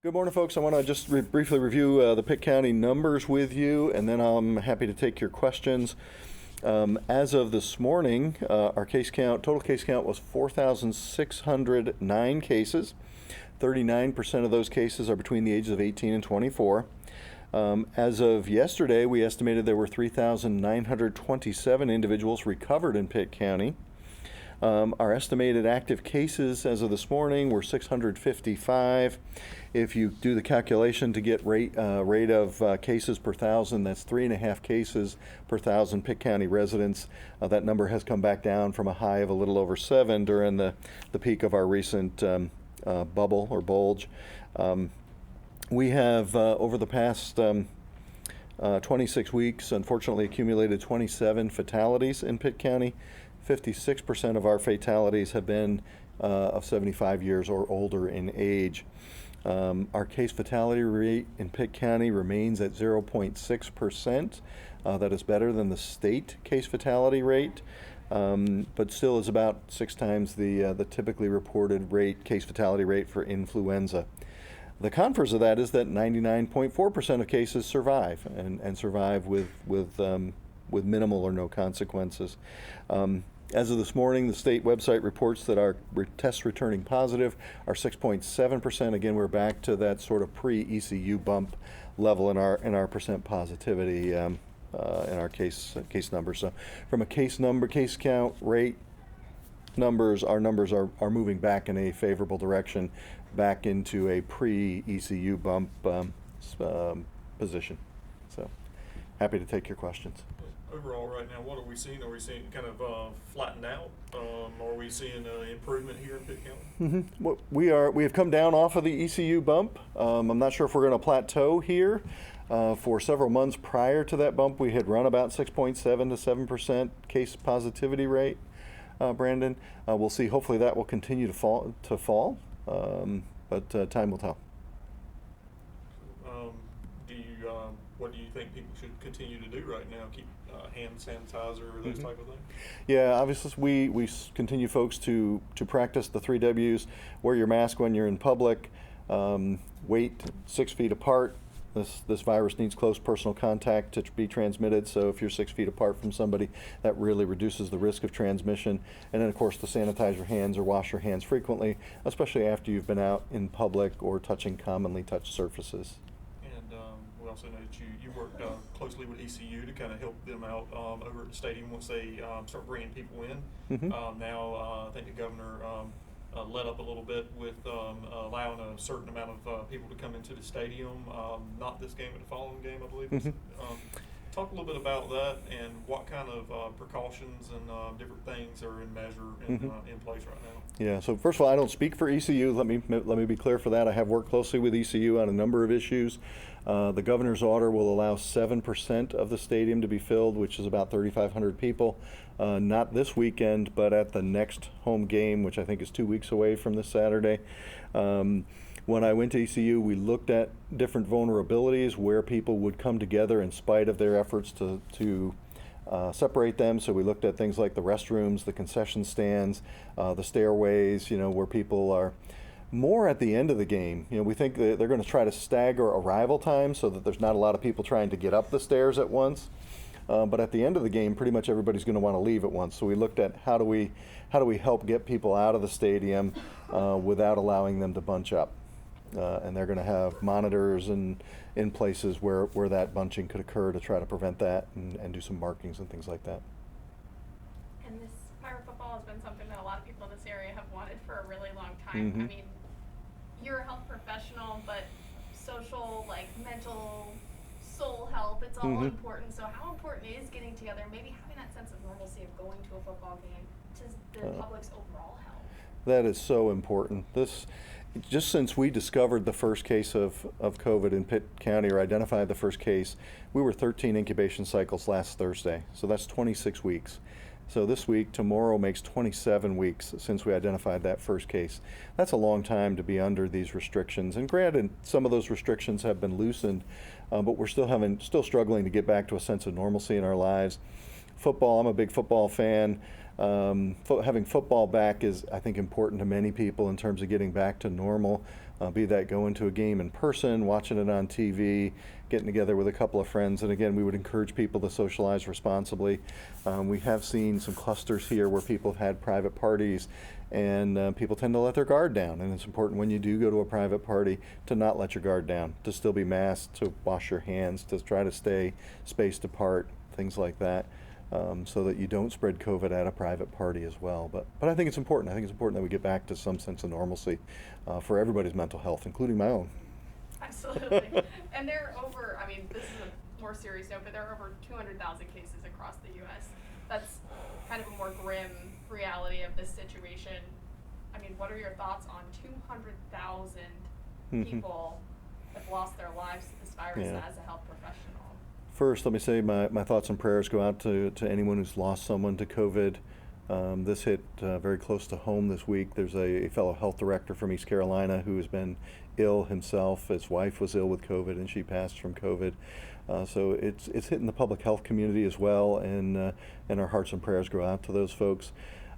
Good morning, folks. I want to just briefly review the Pitt County numbers with you, and then I'm happy to take your questions. As of this morning, our total case count was 4,609 cases. 39% of those cases are between the ages of 18 and 24. As of yesterday, we estimated there were 3,927 individuals recovered in Pitt County. Our estimated active cases as of this morning were 655. If you do the calculation to get rate of cases per thousand, that's 3.5 cases per thousand Pitt County residents. That number has come back down from a high of a little over 7 during the peak of our recent bubble or bulge. We have, over the past 26 weeks, unfortunately accumulated 27 fatalities in Pitt County. 56% of our fatalities have been of 75 years or older in age. Our case fatality rate in Pitt County remains at 0.6%. That is better than the state case fatality rate, but still is about 6 times the typically reported case fatality rate for influenza. The converse of that is that 99.4% of cases survive and survive with minimal or no consequences. As of this morning, the state website reports that our tests returning positive are 6.7%. Again, we're back to that sort of pre-ECU bump level in our percent positivity in our case numbers. So, from a case count rate numbers, our numbers are moving back in a favorable direction, back into a pre-ECU bump position. So, happy to take your questions. Overall, right now, what are we seeing? Are we seeing kind of flattened out? Are we seeing improvement here in Pitt County? Mm-hmm. Well, we have come down off of the ECU bump. I'm not sure if we're going to plateau here. For several months prior to that bump, we had run about 6.7 to 7% case positivity rate. Brandon, we'll see. Hopefully, that will continue to fall. But time will tell. What do you think people should continue to do right now? Keep hand sanitizer or those type of things? Yeah, obviously we continue, folks, to practice the 3 W's. Wear your mask when you're in public. Wait 6 feet apart. This virus needs close personal contact to be transmitted. So if you're 6 feet apart from somebody, that really reduces the risk of transmission. And then, of course, to sanitize your hands or wash your hands frequently, especially after you've been out in public or touching commonly touched surfaces. We also know that you worked closely with ECU to kind of help them out over at the stadium once they start bringing people in. Mm-hmm. Now, I think the governor let up a little bit with allowing a certain amount of people to come into the stadium, not this game, but the following game, I believe. Mm-hmm. Talk a little bit about that and what kind of precautions and different things are in place right now. Yeah, so first of all, I don't speak for ECU. Let me be clear for that. I have worked closely with ECU on a number of issues. The governor's order will allow 7% of the stadium to be filled, which is about 3,500 people. Not this weekend, but at the next home game, which I think is 2 weeks away from this Saturday. When I went to ECU, we looked at different vulnerabilities where people would come together in spite of their efforts to separate them. So we looked at things like the restrooms, the concession stands, the stairways, where people are more at the end of the game. We think that they're going to try to stagger arrival time so that there's not a lot of people trying to get up the stairs at once. But at the end of the game, pretty much everybody's going to want to leave at once. So we looked at how do we help get people out of the stadium without allowing them to bunch up. And they're going to have monitors in places where that bunching could occur to try to prevent that and do some markings and things like that. And this pirate football has been something that a lot of people in this area have wanted for a really long time. Mm-hmm. I mean, you're a health professional, but social, mental, soul health, it's all Mm-hmm. important. So how important is getting together, maybe having that sense of normalcy of going to a football game to the public's overall health? That is so important. Just since we discovered the first case of COVID in Pitt County, or identified the first case, we were 13 incubation cycles last Thursday. So that's 26 weeks. So this week, tomorrow, makes 27 weeks since we identified that first case. That's a long time to be under these restrictions. And granted, some of those restrictions have been loosened, but we're still struggling to get back to a sense of normalcy in our lives. football, I'm a big football fan. Having football back is, I think, important to many people in terms of getting back to normal, be that going to a game in person, watching it on TV, getting together with a couple of friends. And again, we would encourage people to socialize responsibly. We have seen some clusters here where people have had private parties, and people tend to let their guard down. And it's important when you do go to a private party to not let your guard down, to still be masked, to wash your hands, to try to stay spaced apart, things like that. So that you don't spread COVID at a private party as well. But I think it's important. I think it's important that we get back to some sense of normalcy for everybody's mental health, including my own. Absolutely. And there are over, I mean, this is a more serious note, but there are over 200,000 cases across the U.S. That's kind of a more grim reality of this situation. I mean, what are your thoughts on 200,000 people that have lost their lives to this virus as a health professional? First, let me say my thoughts and prayers go out to anyone who's lost someone to COVID. This hit very close to home this week. There's a fellow health director from East Carolina who has been ill himself. His wife was ill with COVID, and she passed from COVID. So it's hitting the public health community as well, and our hearts and prayers go out to those folks.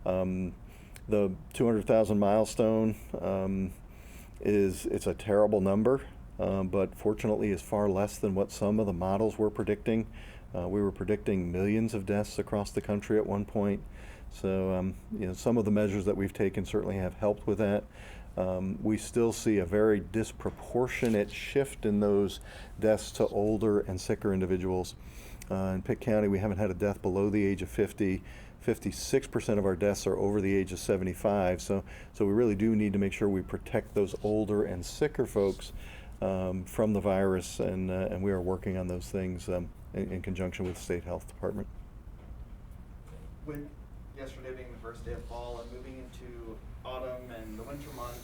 The 200,000 milestone it's a terrible number. But fortunately is far less than what some of the models were predicting. We were predicting millions of deaths across the country at one point. So some of the measures that we've taken certainly have helped with that. We still see a very disproportionate shift in those deaths to older and sicker individuals. In Pitt County, we haven't had a death below the age of 50. 56% of our deaths are over the age of 75. So we really do need to make sure we protect those older and sicker folks from the virus, and we are working on those things in conjunction with the state health department. With yesterday being the first day of fall and moving into autumn and the winter months,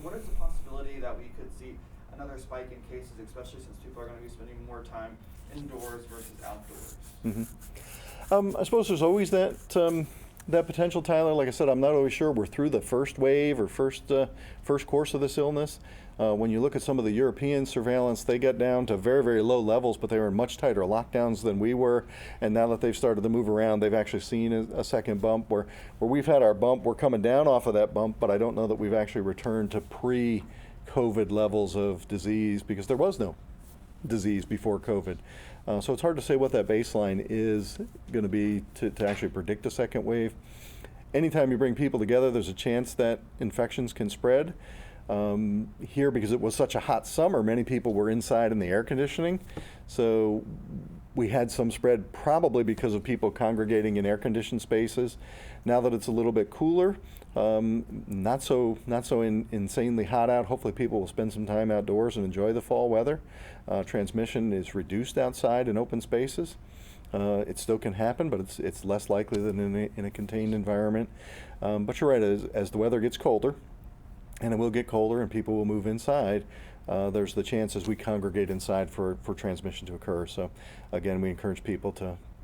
what is the possibility that we could see another spike in cases, especially since people are going to be spending more time indoors versus outdoors? I suppose there's always that potential, Tyler. Like I said, I'm not always sure we're through the first wave or first course of this illness. When you look at some of the European surveillance, they got down to very, very low levels, but they were in much tighter lockdowns than we were. And now that they've started to move around, they've actually seen a second bump. Where we've had our bump, we're coming down off of that bump, but I don't know that we've actually returned to pre-COVID levels of disease, because there was no disease before COVID. So it's hard to say what that baseline is going to be to actually predict a second wave. Anytime you bring people together, there's a chance that infections can spread. Here, because it was such a hot summer, many people were inside in the air conditioning. So we had some spread probably because of people congregating in air-conditioned spaces. Now that it's a little bit cooler, not so insanely hot out, hopefully people will spend some time outdoors and enjoy the fall weather. Transmission is reduced outside in open spaces. It still can happen, but it's less likely than in a contained environment. But you're right, as the weather gets colder, and it will get colder and people will move inside, there's the chance as we congregate inside for transmission to occur. So again, we encourage people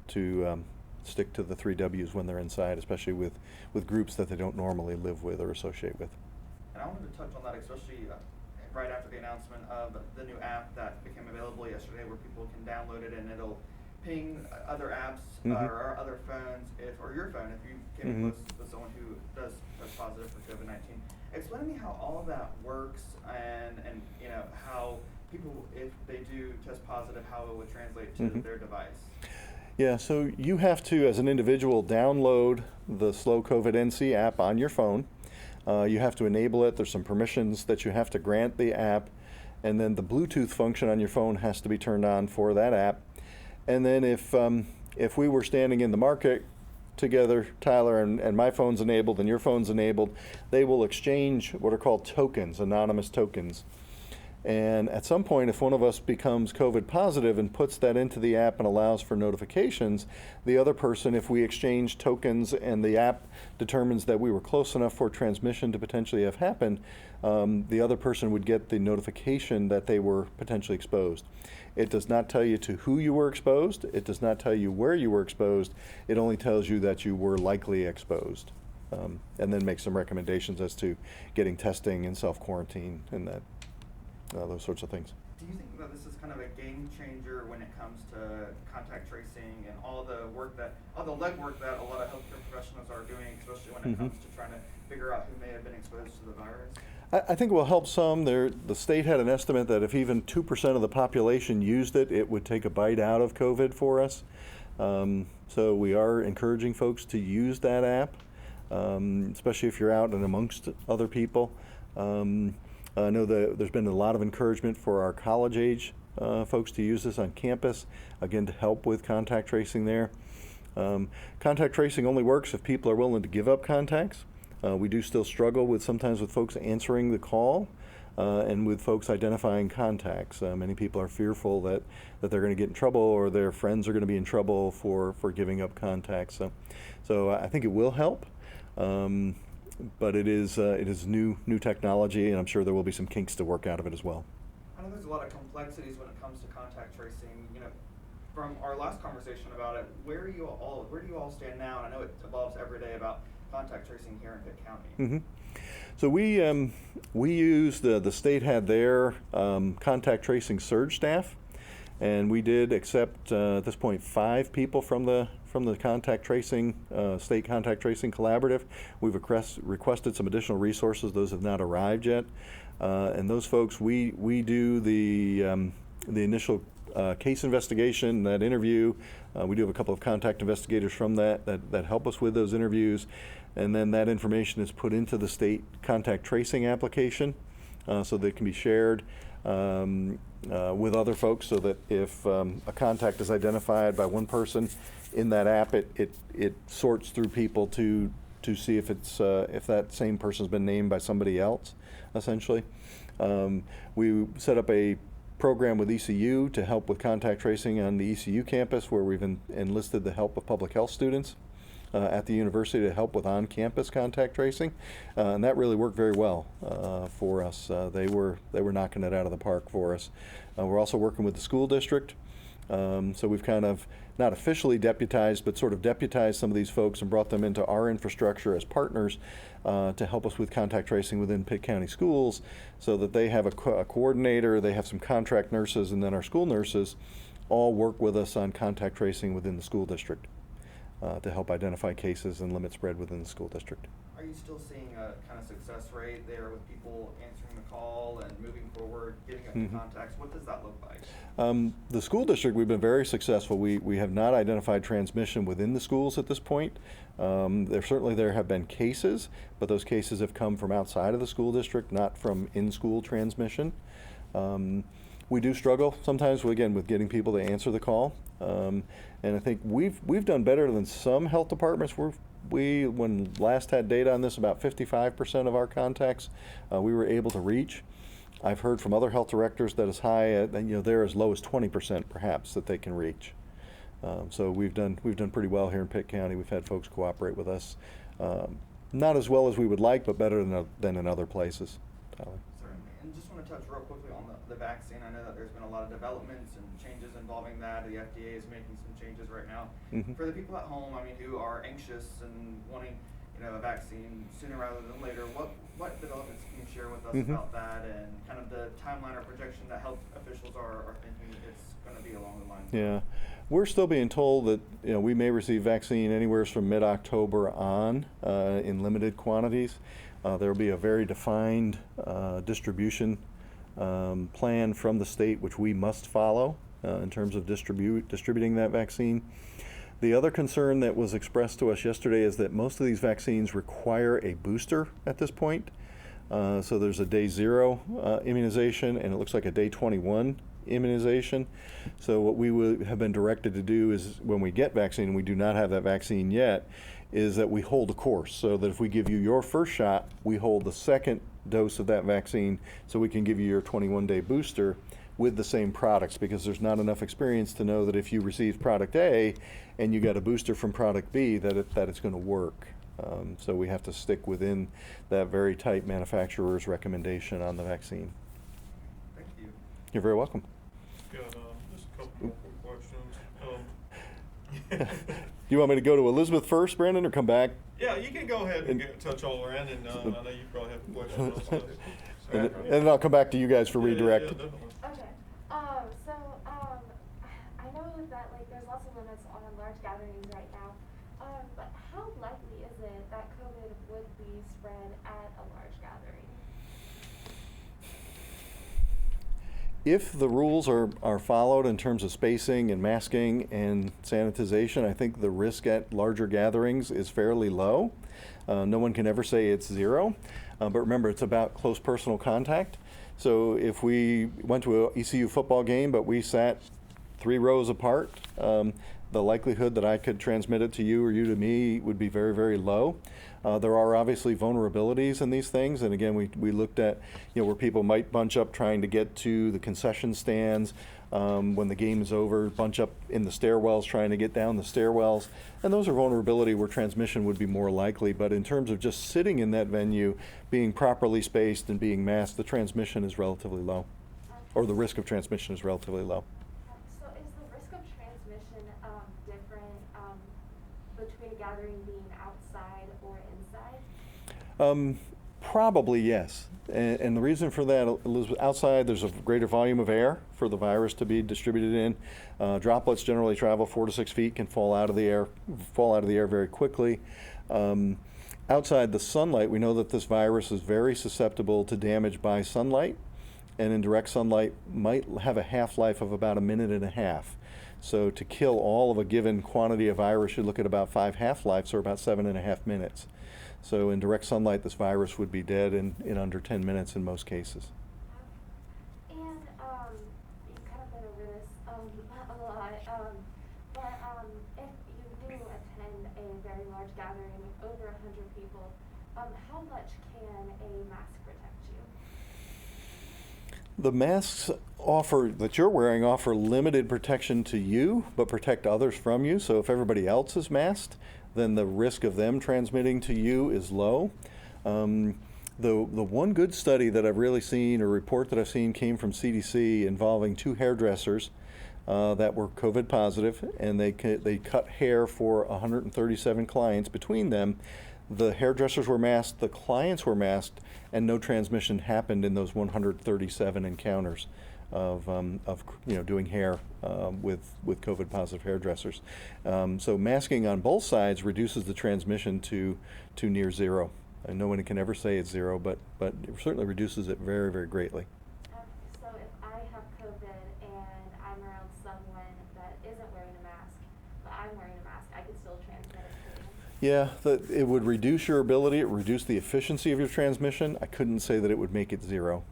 to stick to the 3 W's when they're inside, especially with groups that they don't normally live with or associate with. And I wanted to touch on that, especially right after the announcement of the new app that became available yesterday, where people can download it and it'll ping other apps or other phones, or your phone if you came close with someone who does test positive for COVID-19. Explain to me how all of that works, and how people, if they do test positive, how it would translate to their device. Yeah, so you have to, as an individual, download the Slow COVID NC app on your phone. You have to enable it. There's some permissions that you have to grant the app, and then the Bluetooth function on your phone has to be turned on for that app. And then if we were standing in the market together, Tyler, and my phone's enabled and your phone's enabled, they will exchange what are called tokens, anonymous tokens. And at some point, if one of us becomes COVID positive and puts that into the app and allows for notifications, the other person, if we exchange tokens and the app determines that we were close enough for transmission to potentially have happened, the other person would get the notification that they were potentially exposed. It does not tell you to who you were exposed. It does not tell you where you were exposed. It only tells you that you were likely exposed, and then makes some recommendations as to getting testing and self-quarantine and that. Those sorts of things. Do you think that this is kind of a game changer when it comes to contact tracing and all the legwork that a lot of healthcare professionals are doing, especially when it comes to trying to figure out who may have been exposed to the virus? I think it will help some. The state had an estimate that if even 2% of the population used it, it would take a bite out of COVID for us. So we are encouraging folks to use that app, especially if you're out and amongst other people. I know that there's been a lot of encouragement for our college age folks to use this on campus, again, to help with contact tracing there. Contact tracing only works if people are willing to give up contacts. We do still struggle sometimes with folks answering the call and with folks identifying contacts. Many people are fearful that they're going to get in trouble or their friends are going to be in trouble for giving up contacts. So I think it will help. But it is new technology, and I'm sure there will be some kinks to work out of it as well. I know there's a lot of complexities when it comes to contact tracing. You know, from our last conversation about it, where do you all stand now? And I know it evolves every day about contact tracing here in Pitt County. Mm-hmm. So we used the state had their contact tracing surge staff, and we did accept at this point 5 people from the contact tracing state contact tracing collaborative. We've requested some additional resources. Those have not arrived yet, and those folks we do the initial case investigation, that interview. We do have a couple of contact investigators from that help us with those interviews, and then that information is put into the state contact tracing application so that it can be shared with other folks, so that if a contact is identified by one person in that app, it sorts through people to see if that same person's been named by somebody else, essentially. We set up a program with ECU to help with contact tracing on the ECU campus, where we've enlisted the help of public health students at the university to help with on-campus contact tracing, and that really worked very well for us. They were knocking it out of the park for us. We're also working with the school district, so we've kind of not officially deputized, but sort of deputized some of these folks and brought them into our infrastructure as partners to help us with contact tracing within Pitt County schools, so that they have a coordinator, they have some contract nurses, and then our school nurses all work with us on contact tracing within the school district to help identify cases and limit spread within the school district. Are you still seeing a kind of success rate there with people answering the call and moving forward, getting up to contacts? What does that look like? The school district, we've been very successful. We have not identified transmission within the schools at this point. There have been cases, but those cases have come from outside of the school district, not from in-school transmission. We do struggle sometimes with getting people to answer the call, and I think we've done better than some health departments. When last had data on this, about 55% of our contacts we were able to reach. I've heard from other health directors that as high, they're as low as 20% perhaps that they can reach. So we've done pretty well here in Pitt County. We've had folks cooperate with us, not as well as we would like, but better than in other places. Tyler. Certainly. And just want to touch real quickly on the vaccine. I know that there's been a lot of developments and changes involving that. The FDA is making some changes right now. For the people at home, who are anxious and wanting, a vaccine sooner rather than later, what developments can you share with us about that, and kind of the timeline or projection that health officials are thinking it's going to be along the lines? Yeah, we're still being told that we may receive vaccine anywhere from mid-October on in limited quantities. There will be a very defined distribution plan from the state, which we must follow in terms of distributing that vaccine. The other concern that was expressed to us yesterday is that most of these vaccines require a booster at this point. So there's a day 0 immunization, and it looks like a day 21 immunization. So what we would have been directed to do is, when we get vaccine, and we do not have that vaccine yet, is that we hold a course, so that if we give you your first shot, we hold the second dose of that vaccine, so we can give you your 21-day booster with the same products, because there's not enough experience to know that if you receive product A and you got a booster from product B, that it's going to work. So we have to stick within that very tight manufacturer's recommendation on the vaccine. Thank you. You're very welcome. Got just a couple more quick questions. You want me to go to Elizabeth first, Brandon, or come back? Yeah, you can go ahead and touch all around, and I know you probably have a question also. And then I'll come back to you guys for redirect. Yeah, definitely. Okay. If the rules are followed in terms of spacing and masking and sanitization, I think the risk at larger gatherings is fairly low. No one can ever say it's zero, but remember, it's about close personal contact. So if we went to an ECU football game, but we sat 3 rows apart, the likelihood that I could transmit it to you or you to me would be very, very low. There are obviously vulnerabilities in these things, and again, we looked at, where people might bunch up trying to get to the concession stands when the game is over, bunch up in the stairwells trying to get down the stairwells, and those are vulnerability where transmission would be more likely. But in terms of just sitting in that venue, being properly spaced and being masked, the transmission is relatively low, or the risk of transmission is relatively low. So is the risk of transmission different between a gathering being outside or inside? Probably yes. And the reason for that, Elizabeth, outside there's a greater volume of air for the virus to be distributed in. Droplets generally travel 4 to 6 feet, can fall out of the air very quickly. Outside the sunlight, we know that this virus is very susceptible to damage by sunlight, and in direct sunlight might have a half-life of about 1.5 minutes. So to kill all of a given quantity of virus, you look at about 5 half-lives, or about 7.5 minutes. So in direct sunlight, this virus would be dead in under 10 minutes in most cases. And you've kind of been over this a lot, but if you do attend a very large gathering with over 100 people, how much can a mask protect you? The masks that you're wearing offer limited protection to you, but protect others from you. So if everybody else is masked, then the risk of them transmitting to you is low. The one good study that I've really seen, or report that I've seen, came from CDC involving 2 hairdressers that were COVID positive, and they cut hair for 137 clients. Between them, the hairdressers were masked, the clients were masked, and no transmission happened in those 137 encounters of doing hair with COVID positive hairdressers. So masking on both sides reduces the transmission to near zero. And no one can ever say it's zero, but it certainly reduces it very, very greatly. So if I have COVID and I'm around someone that isn't wearing a mask, but I'm wearing a mask, I could still transmit it to them? Yeah, it would reduce your ability, it would reduce the efficiency of your transmission. I couldn't say that it would make it zero.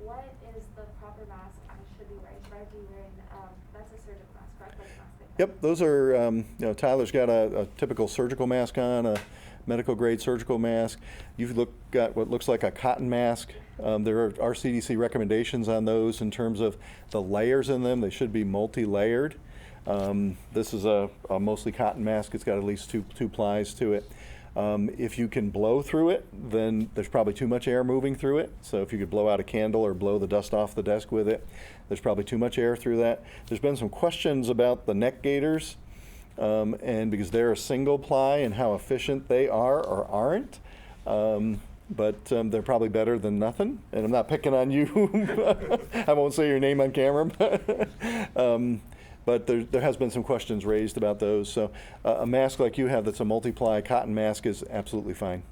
What is the proper mask I should be wearing? Should I be wearing, that's a surgical mask, correct? Like mask. Yep, those are, Tyler's got a typical surgical mask on, a medical grade surgical mask. You've got what looks like a cotton mask. There are CDC recommendations on those in terms of the layers in them. They should be multi-layered. This is a mostly cotton mask. It's got at least two plies to it. If you can blow through it, then there's probably too much air moving through it. So if you could blow out a candle or blow the dust off the desk with it, there's probably too much air through that. There's been some questions about the neck gaiters, and because they're a single ply and how efficient they are or aren't. But they're probably better than nothing. And I'm not picking on you. I won't say your name on camera. But there has been some questions raised about those. So a mask like you have that's a multi-ply cotton mask is absolutely fine.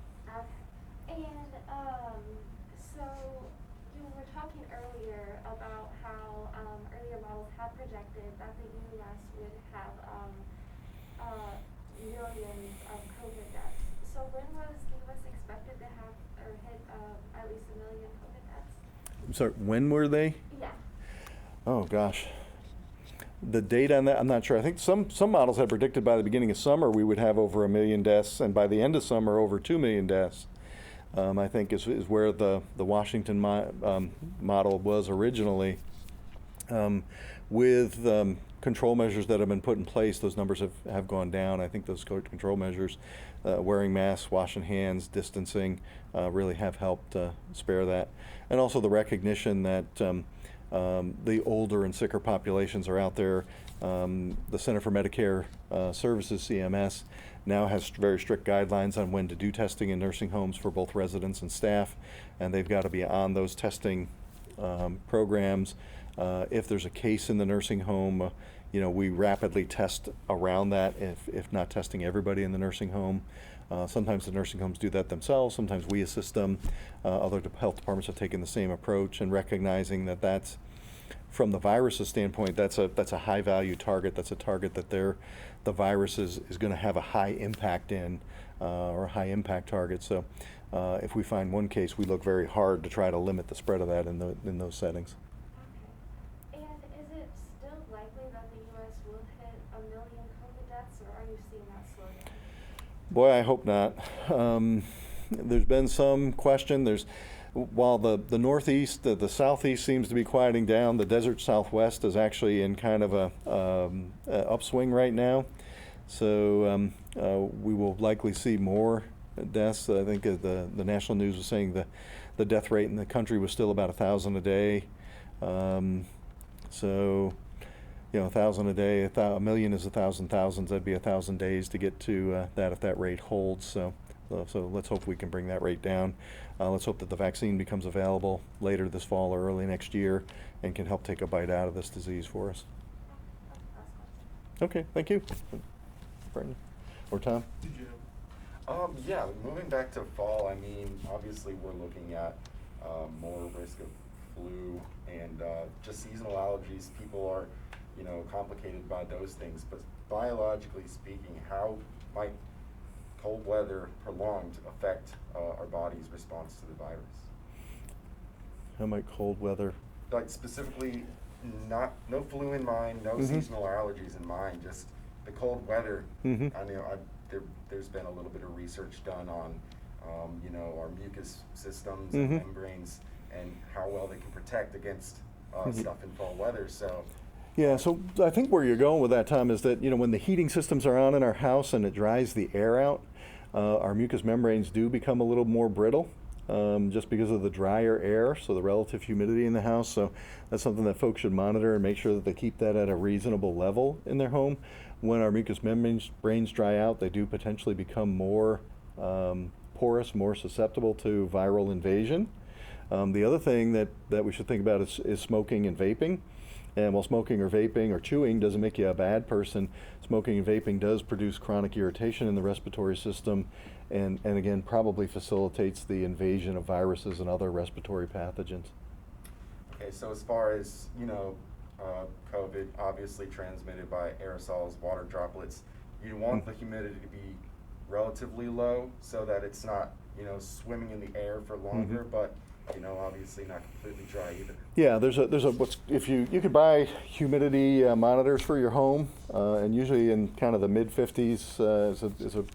So you were talking earlier about how earlier models have projected that the U.S. would have millions of COVID deaths. So when was the U.S. expected to have or hit at least 1 million COVID deaths? I'm sorry, when were they? Yeah. Oh gosh. The date on that, I'm not sure. I think some models had predicted by the beginning of summer we would have over 1 million deaths, and by the end of summer over 2 million deaths. I think is where the Washington model was originally. With control measures that have been put in place, those numbers have gone down. I think those control measures, wearing masks, washing hands, distancing, really have helped spare that. And also the recognition that the older and sicker populations are out there. The Center for Medicare Services, CMS, now has very strict guidelines on when to do testing in nursing homes for both residents and staff, and they've got to be on those testing programs. If there's a case in the nursing home, we rapidly test around that, if not testing everybody in the nursing home. Sometimes the nursing homes do that themselves. Sometimes we assist them. Other health departments have taken the same approach, and recognizing that that's, from the virus's standpoint, that's a high value target. That's a target that the virus is going to have a high impact in, or a high impact target. So if we find one case, we look very hard to try to limit the spread of that in those settings. Okay. And is it still likely that the U.S. will hit 1 million COVID deaths, or are you seeing that slow down? Boy, I hope not. There's been some question. While the Northeast, the Southeast seems to be quieting down, the desert Southwest is actually in kind of a upswing right now. So we will likely see more deaths. I think the national news was saying the death rate in the country was still about 1,000 a day. So 1,000 a day, 1 million is 1,000 thousands. That'd be 1,000 days to get to that if that rate holds. So let's hope we can bring that rate down. Let's hope that the vaccine becomes available later this fall or early next year and can help take a bite out of this disease for us. Okay, thank you. Brendan or Tom? Did you? Yeah, moving back to fall, I mean, obviously we're looking at more risk of flu and just seasonal allergies. People are, complicated by those things. But biologically speaking, how might cold weather prolonged affect our body's response to the virus? How might cold weather? Like specifically, no flu in mind, no seasonal allergies in mind, just the cold weather. Mm-hmm. I know there's been a little bit of research done on, our mucus systems and membranes and how well they can protect against stuff in fall weather. So. Yeah, so I think where you're going with that, Tom, is that when the heating systems are on in our house and it dries the air out, our mucous membranes do become a little more brittle, just because of the drier air, so the relative humidity in the house. So that's something that folks should monitor and make sure that they keep that at a reasonable level in their home. When our mucous membranes dry out, they do potentially become more porous, more susceptible to viral invasion. The other thing that we should think about is smoking and vaping. And while smoking or vaping or chewing doesn't make you a bad person, smoking and vaping does produce chronic irritation in the respiratory system, and again probably facilitates the invasion of viruses and other respiratory pathogens. Okay, so as far as, COVID obviously transmitted by aerosols, water droplets, you want the humidity to be relatively low so that it's not, swimming in the air for longer, but obviously not completely dry either. Yeah, there's a if you could buy humidity monitors for your home, and usually in kind of the mid 50s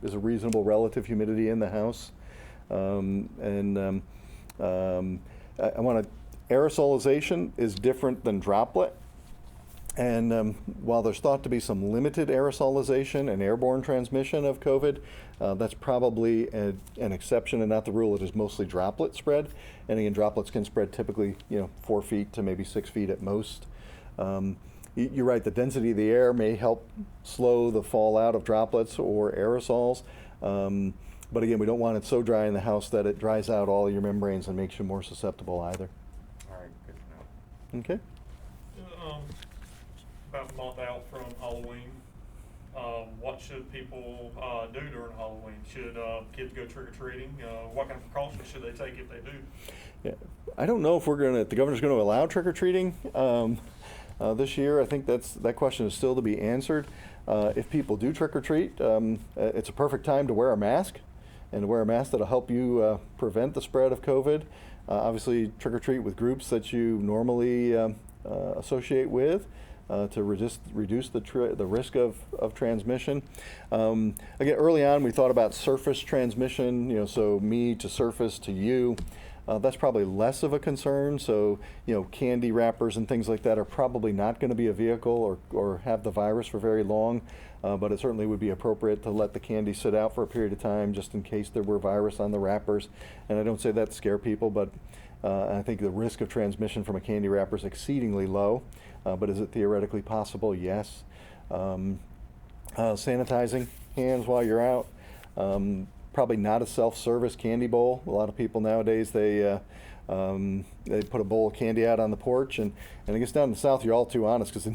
is a reasonable relative humidity in the house, I want to aerosolization is different than droplet. And while there's thought to be some limited aerosolization and airborne transmission of COVID, that's probably an exception and not the rule. It is mostly droplet spread. And again, droplets can spread typically, 4 feet to maybe 6 feet at most. You're right, the density of the air may help slow the fallout of droplets or aerosols. But again, we don't want it so dry in the house that it dries out all your membranes and makes you more susceptible either. All right, good to know. Okay. About a month out from Halloween, what should people do during Halloween? Should kids go trick-or-treating? What kind of precautions should they take if they do? Yeah, I don't know if the governor's going to allow trick-or-treating this year. I think that question is still to be answered. If people do trick-or-treat, it's a perfect time to wear a mask, and to wear a mask that'll help you prevent the spread of COVID. Obviously, trick-or-treat with groups that you normally associate with. To reduce the risk of transmission. Again, early on we thought about surface transmission, so me to surface to you. That's probably less of a concern. So, candy wrappers and things like that are probably not going to be a vehicle or have the virus for very long, but it certainly would be appropriate to let the candy sit out for a period of time just in case there were virus on the wrappers. And I don't say that to scare people, but I think the risk of transmission from a candy wrapper is exceedingly low. But is it theoretically possible? Yes. Sanitizing hands while you're out. Probably not a self-service candy bowl. A lot of people nowadays, they put a bowl of candy out on the porch. And I guess down in the South, you're all too honest because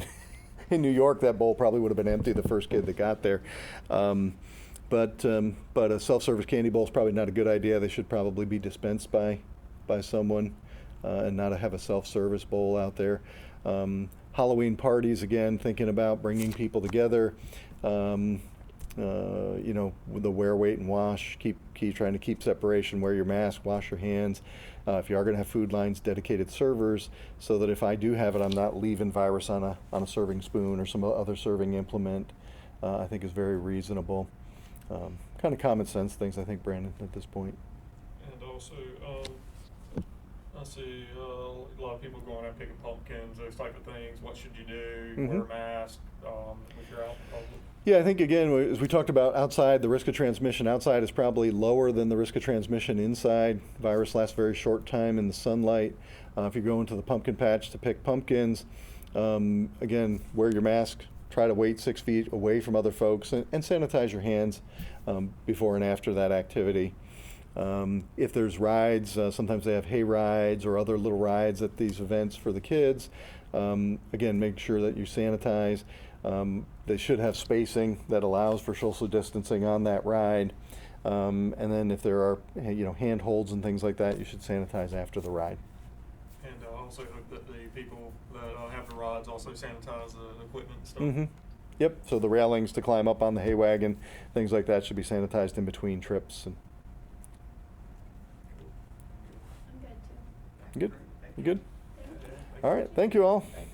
in New York, that bowl probably would have been empty the first kid that got there. But a self-service candy bowl is probably not a good idea. They should probably be dispensed by someone, and not have a self-service bowl out there. Halloween parties, again, thinking about bringing people together. You know, with the wear, wait, and wash. Keep trying to keep separation. Wear your mask. Wash your hands. If you are going to have food lines, dedicated servers, so that if I do have it, I'm not leaving virus on a serving spoon or some other serving implement. I think is very reasonable. Kind of common sense things, I think, Brandon, at this point. And also, I see a lot of people going out picking pumpkins, those type of things. What should you do? Wear a mask if you're out in public. Yeah, I think, again, as we talked about outside, the risk of transmission outside is probably lower than the risk of transmission inside. Virus lasts a very short time in the sunlight. If you go into the pumpkin patch to pick pumpkins, again, wear your mask. Try to wait 6 feet away from other folks, and sanitize your hands before and after that activity. If there's rides, sometimes they have hay rides or other little rides at these events for the kids. Again, make sure that you sanitize. They should have spacing that allows for social distancing on that ride. And then if there are, handholds and things like that, you should sanitize after the ride. And also hope that the people that have the rides also sanitize the equipment and stuff. Mm-hmm. Yep. So the railings to climb up on the hay wagon, things like that, should be sanitized in between trips. And I'm good too. good. You good? Thank you. All right. Thank you all. Thanks.